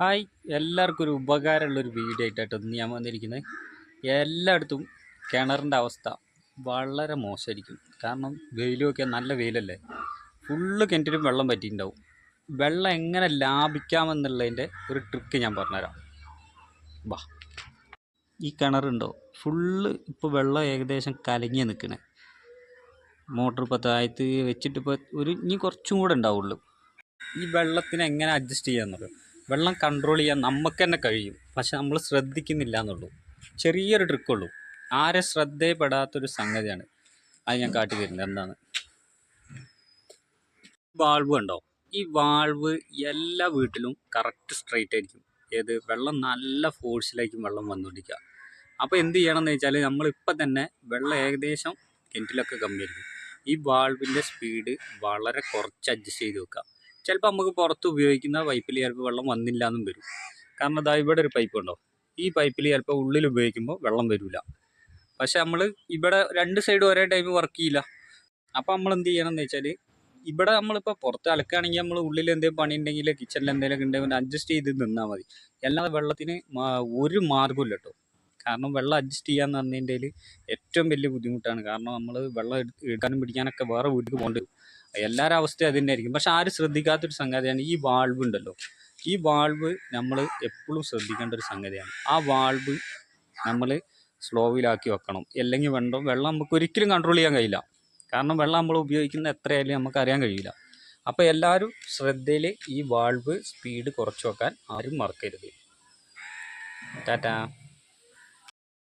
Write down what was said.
Hi, എല്ലാവർക്കും ഒരു ഉപകാരമുള്ളൊരു video ആയിട്ടാണ് ഇന്ന് ഞാൻ വന്നിരിക്കുന്നത്. എല്ലായിടത്തും കിണറിൻ്റെ അവസ്ഥ വളരെ മോശമായിരിക്കും. കാരണം വെയിലൊക്കെ നല്ല വെയിലല്ലേ, ഫുള്ള് കിണറ്റിലും വെള്ളം പറ്റിയിട്ടുണ്ടാവും. വെള്ളം എങ്ങനെ ലാഭിക്കാമെന്നുള്ളതിൻ്റെ ഒരു ട്രിക്ക് ഞാൻ പറഞ്ഞുതരാം. വാ, ഈ കിണറുണ്ടോ, ഫുള്ള് ഇപ്പോൾ വെള്ളം ഏകദേശം കലങ്ങി നിൽക്കണേ. മോട്ടർ ഇപ്പോൾ താഴത്ത് വെച്ചിട്ട് ഇപ്പോൾ ഇനി കുറച്ചും കൂടെ ഉണ്ടാവുള്ളൂ. ഈ വെള്ളത്തിന് എങ്ങനെ അഡ്ജസ്റ്റ് ചെയ്യാമെന്നുള്ളൂ, വെള്ളം കൺട്രോൾ ചെയ്യാൻ നമുക്ക് തന്നെ കഴിയും, പക്ഷെ നമ്മൾ ശ്രദ്ധിക്കുന്നില്ല എന്നുള്ളൂ. ചെറിയൊരു ട്രിക്കുള്ളൂ, ആരെ ശ്രദ്ധയിൽപ്പെടാത്തൊരു സംഗതിയാണ്. അത് ഞാൻ കാട്ടി തരുന്നത്. എന്താണ് വാൾവ് ഉണ്ടോ? ഈ വാൾവ് എല്ലാ വീട്ടിലും കറക്റ്റ് സ്ട്രൈറ്റ് ആയിരിക്കും. വെള്ളം നല്ല ഫോഴ്സിലായിരിക്കും വെള്ളം വന്നുകൊണ്ടിരിക്കുക. അപ്പോൾ എന്ത് ചെയ്യണം എന്ന് വെച്ചാൽ, നമ്മളിപ്പോൾ തന്നെ വെള്ളം ഏകദേശം കിണറ്റിലൊക്കെ കമ്മിയായിരിക്കും. ഈ വാൾവിൻ്റെ സ്പീഡ് വളരെ കുറച്ച് അഡ്ജസ്റ്റ് ചെയ്ത് വെക്കുക. ചിലപ്പോൾ നമുക്ക് പുറത്ത് ഉപയോഗിക്കുന്ന പൈപ്പിൽ ചിലപ്പോൾ വെള്ളം വന്നില്ല എന്നും വരും. കാരണം ഇതാ ഇവിടെ ഒരു പൈപ്പ് ഉണ്ടോ, ഈ പൈപ്പിൽ ചിലപ്പോൾ ഉള്ളിൽ ഉപയോഗിക്കുമ്പോൾ വെള്ളം വരില്ല. പക്ഷെ നമ്മൾ ഇവിടെ രണ്ട് സൈഡും ഒരേ ടൈം വർക്ക് ചെയ്യില്ല. അപ്പോൾ നമ്മൾ എന്ത് ചെയ്യണം എന്ന് വെച്ചാൽ, ഇവിടെ നമ്മളിപ്പോൾ പുറത്ത് അലക്കുകയാണെങ്കിൽ നമ്മൾ ഉള്ളിൽ എന്തെങ്കിലും പണി ഉണ്ടെങ്കിൽ കിച്ചണിൽ എന്തെങ്കിലും ഉണ്ടെങ്കിൽ അഡ്ജസ്റ്റ് ചെയ്ത് നിന്നാൽ മതി. അല്ലാതെ വെള്ളത്തിന് ഒരു മാർഗ്ഗമില്ല കേട്ടോ. കാരണം വെള്ളം അഡ്ജസ്റ്റ് ചെയ്യാന്ന് പറഞ്ഞതിൻ്റെ ഏറ്റവും വലിയ ബുദ്ധിമുട്ടാണ്. കാരണം നമ്മൾ വെള്ളം എടുക്കാനും പിടിക്കാനൊക്കെ വേറെ വീട്ടിൽ പോകേണ്ടി വരും. എല്ലാവരുടെ അവസ്ഥയും അതിൻ്റെ ആയിരിക്കും. പക്ഷെ ആരും ശ്രദ്ധിക്കാത്തൊരു സംഗതിയാണ് ഈ വാൾവ് ഉണ്ടല്ലോ. ഈ വാൾവ് നമ്മൾ എപ്പോഴും ശ്രദ്ധിക്കേണ്ട ഒരു സംഗതിയാണ്. ആ വാൾവ് നമ്മൾ സ്ലോവിലാക്കി വെക്കണം. അല്ലെങ്കിൽ വെള്ളം നമുക്ക് ഒരിക്കലും കൺട്രോൾ ചെയ്യാൻ കഴിയില്ല. കാരണം വെള്ളം നമ്മൾ ഉപയോഗിക്കുന്ന എത്രയായാലും നമുക്ക് അറിയാൻ കഴിയില്ല. അപ്പോൾ എല്ലാവരും ശ്രദ്ധയിൽ ഈ വാൾവ് സ്പീഡ് കുറച്ച് വെക്കാൻ ആരും മറക്കരുത്. ടാറ്റാ.